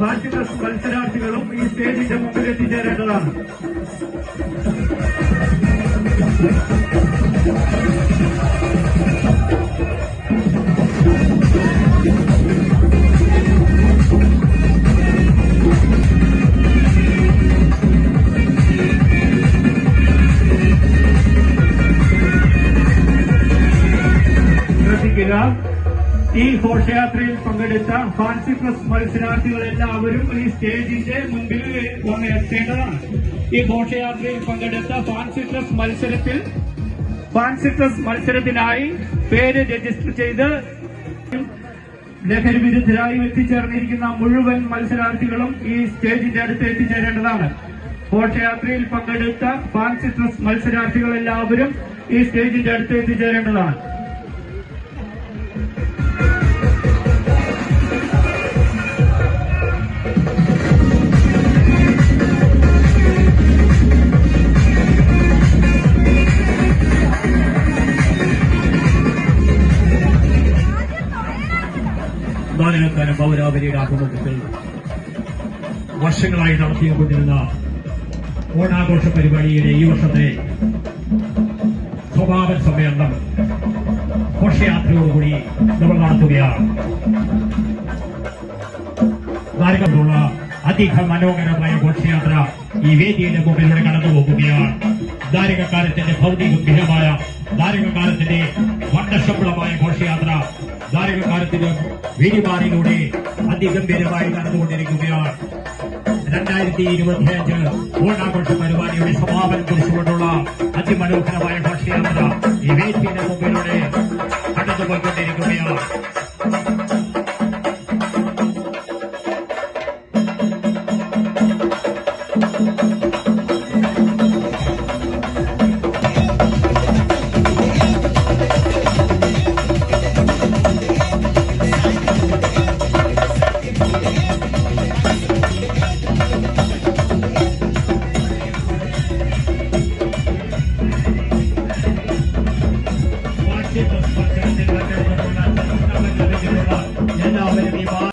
Fancy dress മത്സരാർത്ഥികളും ഈ സ്റ്റേജിന്റെ മുമ്പിൽ എത്തിച്ചേരേണ്ടതാണ്. ഈ ഘോഷയാത്രയിൽ പങ്കെടുത്ത ഫാൻസി ഡ്രസ് മത്സരാർത്ഥികൾ എല്ലാവരും ഈ സ്റ്റേജിന്റെ മുൻപിൽ വന്ന് എത്തേണ്ടതാണ്. ഈ ഘോഷയാത്രയിൽ പങ്കെടുത്ത ഫാൻസി ഡ്രസ് മത്സരത്തിനായി പേര് രജിസ്റ്റർ ചെയ്ത് ലഹരി വിരുദ്ധരായും എത്തിച്ചേർന്നിരിക്കുന്ന മുഴുവൻ മത്സരാർത്ഥികളും ഈ സ്റ്റേജിന്റെ അടുത്ത് എത്തിച്ചേരേണ്ടതാണ്. ഘോഷയാത്രയിൽ പങ്കെടുത്ത ഫാൻസി ഡ്രസ് മത്സരാർത്ഥികൾ എല്ലാവരും ഈ സ്റ്റേജിന്റെ അടുത്ത് എത്തിച്ചേരേണ്ടതാണ്. നാലനക്കാരൻ പൗരാവലിയുടെ ആഭിമുഖ്യത്തിൽ വർഷങ്ങളായി നടത്തിക്കൊണ്ടിരുന്ന ഓണാഘോഷ പരിപാടിയുടെ ഈ വർഷത്തെ സ്വഭാവ സമ്മേളനം ഘോഷയാത്രയോടുകൂടി നമ്മൾ നടത്തുകയാണ്. നാലുകളുള്ള അതിമനോഹരമായ ഘോഷയാത്ര ഈ വേദിയുടെ മുമ്പിലൂടെ കടന്നുപോകുകയാണ്. ധാരികക്കാലത്തിന്റെ ഭൗതികമായ ധാരികക്കാലത്തിന്റെ വർണ്ണശബളമായ ഘോഷയാത്ര ധാരികക്കാലത്തിന്റെ വീരിമാറിലൂടെ അതിഗംഭീരമായി നടന്നുകൊണ്ടിരിക്കുകയാണ്. 2025 ഓണാഘോഷ പരിപാടിയുടെ സമാപനം കുറിച്ചുകൊണ്ടുള്ള അതിമനോഹരമായ ഘോഷയാത്ര ഈ വേദിയുടെ മുമ്പിലൂടെ കടന്നുപോയിക്കൊണ്ടിരിക്കുകയാണ്.